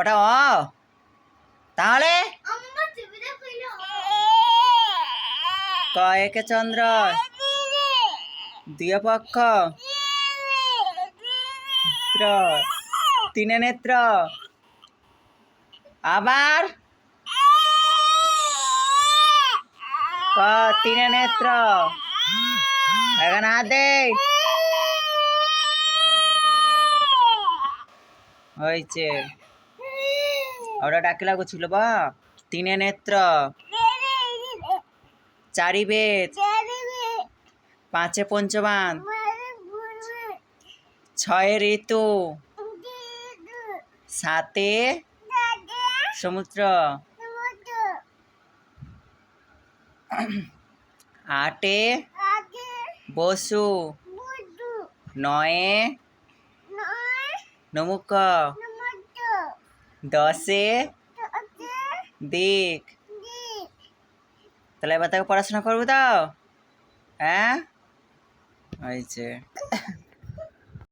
ওটা অ তাহলে ক একে চন্দ্র দুই পক্ষ তিনে নেত্র আবার ক তিনে নেত্র এখানে হাত দে হয়েছে ওটা ডাকিলা ছিল বা তিনে নেত্র চারি বেদ পাঁচে পঞ্চবান ছয়ে ঋতু সাতে সমুদ্র আটে বসু নয়ে নমুক দশে দিক তাহলে এবার তাকে পড়াশোনা করবো তো হ্যাঁ হয়েছে।